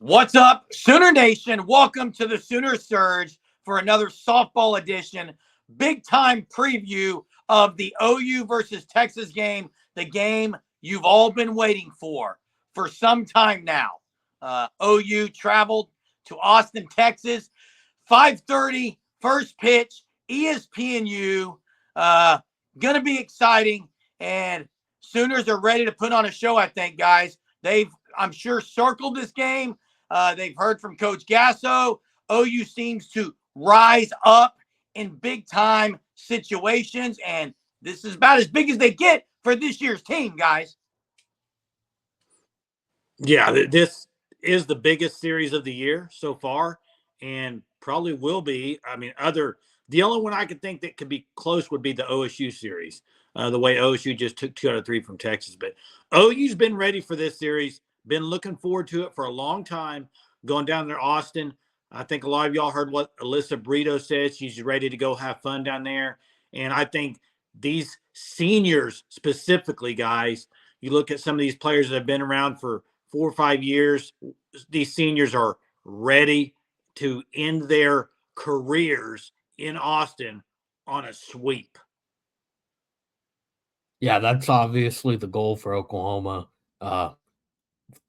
What's up, Sooner Nation? Welcome to the Sooner Surge for another softball edition, big time preview of the OU versus Texas game, the game you've all been waiting for some time now. OU traveled to Austin, Texas, 5:30, first pitch, ESPNU. Gonna be exciting, and Sooners are ready to put on a show, I think, guys. I'm sure, circled this game. They've heard from Coach Gasso. OU seems to rise up in big-time situations, and this is about as big as they get for this year's team, guys. Yeah, this is the biggest series of the year so far, and probably will be. I mean, the only one I could think that could be close would be the OSU series, the way OSU just took 2 out of 3 from Texas. But OU's been ready for this series, been looking forward to it for a long time, going down there, Austin. I think a lot of y'all heard what Alyssa Brito said. She's ready to go have fun down there. And I think these seniors specifically, guys, you look at some of these players that have been around for 4 or 5 years, these seniors are ready to end their careers in Austin on a sweep. Yeah, that's obviously the goal for Oklahoma.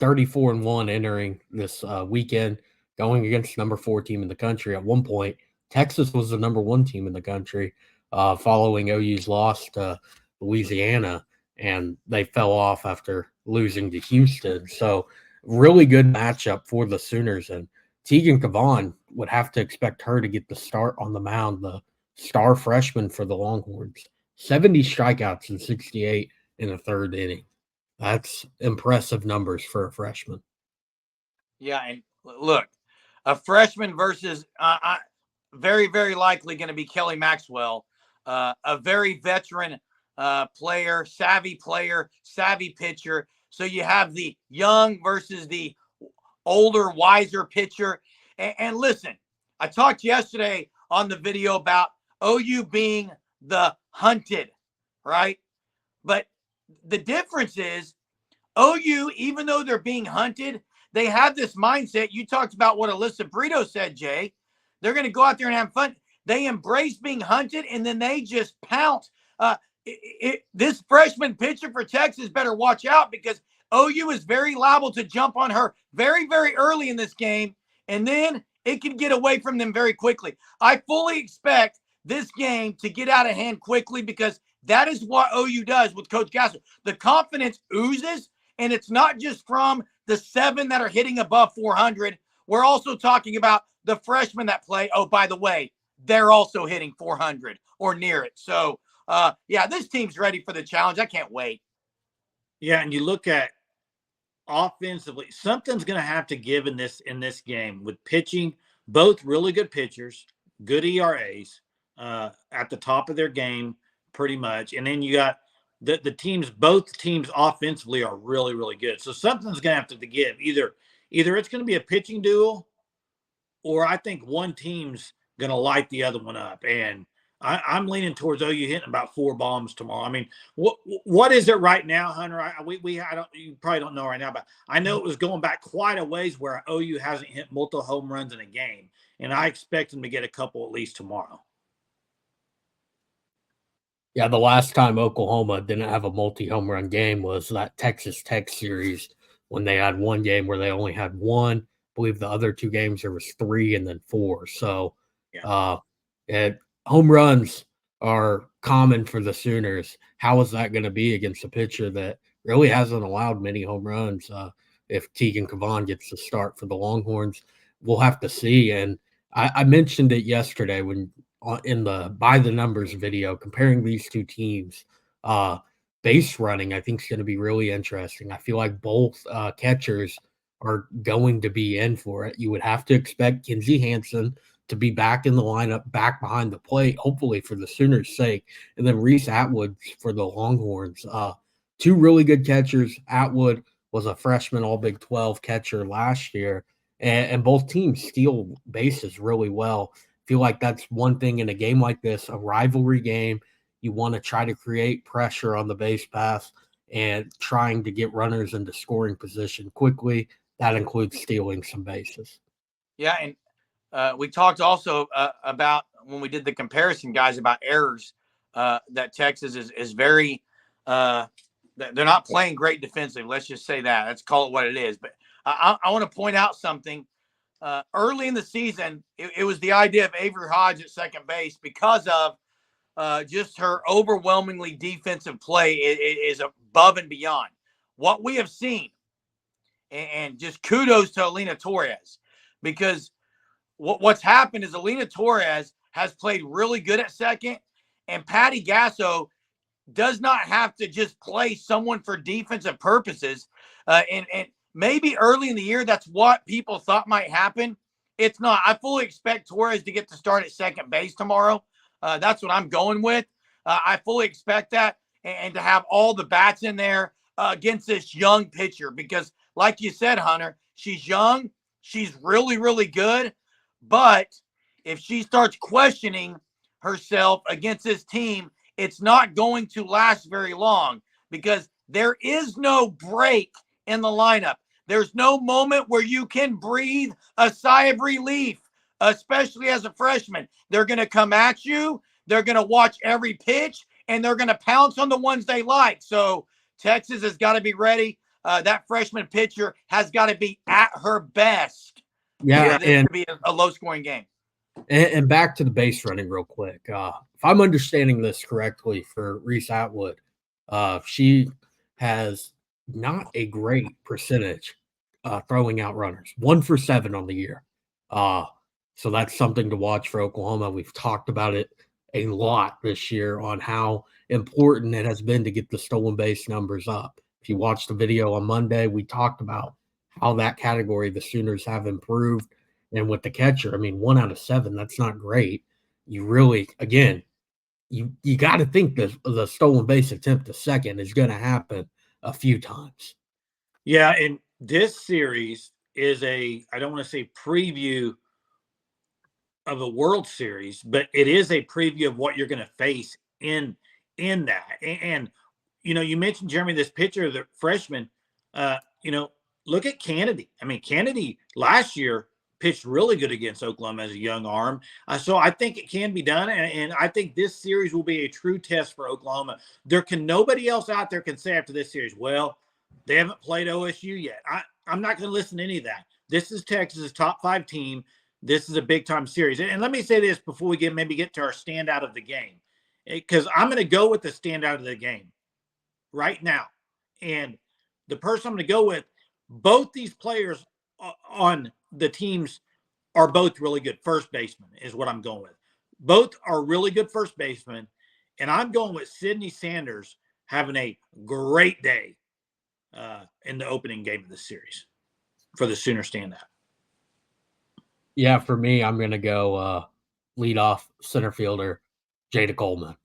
34-1 entering this weekend, going against the number 4 team in the country. At one point, Texas was the number 1 team in the country, following OU's loss to Louisiana, and they fell off after losing to Houston. So really good matchup for the Sooners, and Tegan Cavan would have to expect her to get the start on the mound, the star freshman for the Longhorns. 70 strikeouts and 68 in the 3rd inning. That's impressive numbers for a freshman. Yeah, and look, a freshman versus very, very likely going to be Kelly Maxwell, a very veteran player, savvy pitcher. So you have the young versus the older, wiser pitcher. And listen, I talked yesterday on the video about OU being the hunted, right? But the difference is OU, even though they're being hunted, they have this mindset. You talked about what Alyssa Brito said, Jay. They're going to go out there and have fun. They embrace being hunted, and then they just pounce. This freshman pitcher for Texas better watch out, because OU is very liable to jump on her very, very early in this game, and then it can get away from them very quickly. I fully expect this game to get out of hand quickly, because that is what OU does with Coach Gasso. The confidence oozes, and it's not just from the 7 that are hitting above 400. We're also talking about the freshmen that play. Oh, by the way, they're also hitting 400 or near it. So, yeah, this team's ready for the challenge. I can't wait. Yeah, and you look at offensively, something's going to have to give in this game with pitching. Both really good pitchers, good ERAs at the top of their game, pretty much. And then you got the teams. Both teams offensively are really, really good. So something's going to have to give. Either it's going to be a pitching duel, or I think one team's going to light the other one up. And I'm leaning towards OU hitting about 4 bombs tomorrow. I mean, what is it right now, Hunter? You probably don't know right now, but I know it was going back quite a ways where OU hasn't hit multiple home runs in a game, and I expect them to get a couple at least tomorrow. Yeah, the last time Oklahoma didn't have a multi-home run game was that Texas Tech series, when they had one game where they only had 1. I believe the other 2 games there was 3 and then 4. So, and home runs are common for the Sooners. How is that going to be against a pitcher that really hasn't allowed many home runs? If Tegan Cavan gets the start for the Longhorns, we'll have to see. And I mentioned it yesterday when in the by the numbers video, comparing these 2 teams. Base running, I think, is going to be really interesting. I feel like both catchers are going to be in for it. You would have to expect Kinsey Hansen to be back in the lineup, back behind the plate, hopefully for the Sooners' sake. And then Reese Atwood for the Longhorns. 2 really good catchers. Atwood was a freshman All Big 12 catcher last year, and both teams steal bases really well. Feel like that's one thing in a game like this, a rivalry game. You want to try to create pressure on the base pass and trying to get runners into scoring position quickly. that includes stealing some bases. Yeah, and we talked also about when we did the comparison, guys, about errors. That Texas is very they're not playing great defensively. Let's just say that. Let's call it what it is. But I want to point out something. Early in the season, it was the idea of Avery Hodge at second base because of just her overwhelmingly defensive play is above and beyond what we have seen. And just kudos to Alina Torres, because what's happened is Alina Torres has played really good at second, and Patty Gasso does not have to just play someone for defensive purposes. And maybe early in the year, that's what people thought might happen. It's not. I fully expect Torres to get to start at second base tomorrow. That's what I'm going with. I fully expect that, and to have all the bats in there against this young pitcher, because like you said, Hunter, she's young. She's really, really good. But if she starts questioning herself against this team, it's not going to last very long, because there is no break in the lineup. There's no moment where you can breathe a sigh of relief, especially as a freshman. They're going to come at you. They're going to watch every pitch, and they're going to pounce on the ones they like. So Texas has got to be ready. That freshman pitcher has got to be at her best. Yeah, for this to be a low-scoring game. And back to the base running real quick. If I'm understanding this correctly for Reese Atwood, she has not a great percentage throwing out runners. 1 for 7 on the year. So that's something to watch for Oklahoma. We've talked about it a lot this year on how important it has been to get the stolen base numbers up. If you watched the video on Monday, we talked about how that category the Sooners have improved. And with the catcher, I mean, 1 out of 7, that's not great. You really, again, you got to think the stolen base attempt to second is going to happen a few times. Yeah, and this series is I don't want to say preview of a World Series, but it is a preview of what you're going to face in that. And you mentioned, Jeremy, this pitcher, the freshman, look at Kennedy. I mean, Kennedy last year pitched really good against Oklahoma as a young arm. So I think it can be done. And I think this series will be a true test for Oklahoma. Nobody else out there can say after this series, well, they haven't played OSU yet. I'm not going to listen to any of that. This is Texas's top 5 team. This is a big-time series. And let me say this before we get to our standout of the game, because I'm going to go with the standout of the game right now. And the person I'm going to go with, both these players on the teams are both really good first basemen is what I'm going with. Both are really good first basemen, and I'm going with Sydney Sanders having a great day in the opening game of the series for the Sooner standout. Yeah, for me, I'm going to go leadoff center fielder Jada Coleman.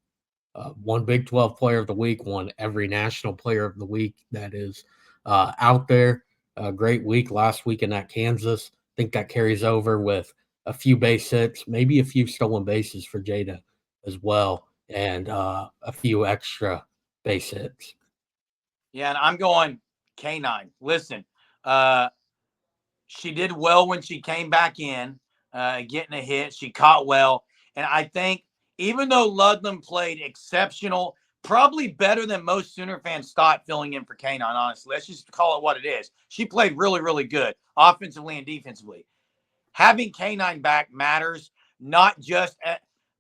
One Big 12 Player of the Week, won every National Player of the Week that is out there. A great week last week in that Kansas. I think that carries over with a few base hits, maybe a few stolen bases for Jada as well, and a few extra base hits. Yeah, and I'm going K9. Listen, she did well when she came back in, getting a hit. She caught well. And I think even though Ludlam played exceptional, probably better than most Sooner fans thought filling in for K9, honestly. Let's just call it what it is. She played really, really good, offensively and defensively. Having K9 back matters, not just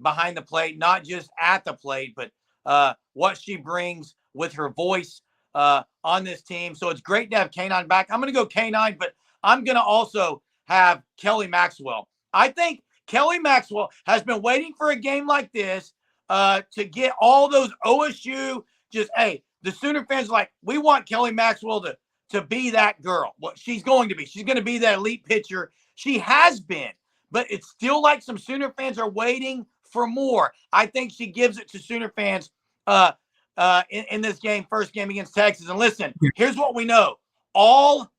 behind the plate, not just at the plate, but what she brings with her voice on this team. So it's great to have K9 back. I'm going to go K9, but I'm going to also have Kelly Maxwell. I think Kelly Maxwell has been waiting for a game like this to get all those OSU the Sooner fans are like, we want Kelly Maxwell to be that girl. Well, she's going to be. She's going to be that elite pitcher. She has been, but it's still like some Sooner fans are waiting for more. I think she gives it to Sooner fans in this game, first game against Texas. And listen, here's what we know. All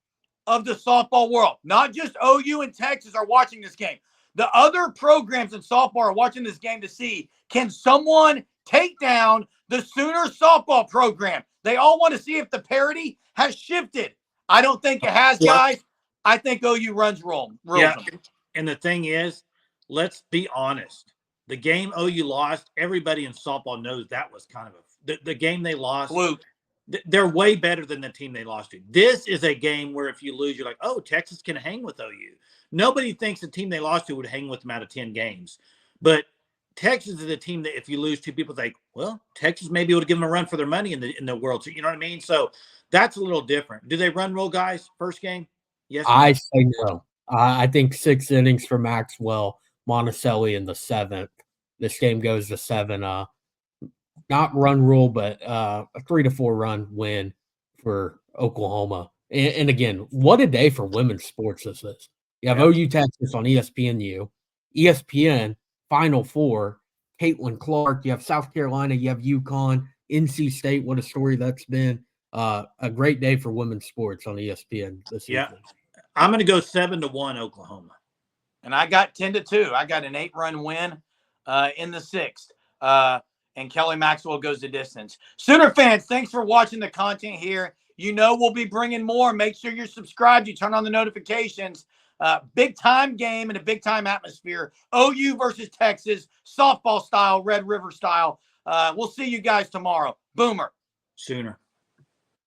of the softball world, not just OU and Texas, are watching this game. The other programs in softball are watching this game to see, can someone take down the Sooner softball program? They all want to see if the parity has shifted. I don't think it has, guys. I think OU rules Yeah, them. and the thing is, let's be honest. The game OU lost, everybody in softball knows that was kind of the game they lost. Fluke. They're way better than the team they lost to. This is a game where if you lose, you're like, oh, Texas can hang with OU. Nobody thinks the team they lost to would hang with them out of 10 games. But Texas is a team that if you lose two, people think, well, Texas may be able to give them a run for their money in the World Series. You know what I mean? So that's a little different. Do they run roll, guys, first game? Yes or no? I say no. I think 6 innings for Maxwell, Monticelli in the 7th. This game goes to 7. Not run rule, but a 3 to 4 run win for Oklahoma. And again, what a day for women's sports this is. You have OU Texas on ESPNU, ESPN Final Four, Caitlin Clark. You have South Carolina. You have UConn, NC State. What a story that's been. A great day for women's sports on ESPN this evening. I'm going to go 7-1 Oklahoma. And I got 10-2. I got an 8-run win in the 6th. And Kelly Maxwell goes the distance. Sooner fans, thanks for watching the content here. You know we'll be bringing more. Make sure you're subscribed. You turn on the notifications. Big time game and a big time atmosphere. OU versus Texas, softball style, Red River style. We'll see you guys tomorrow. Boomer. Sooner.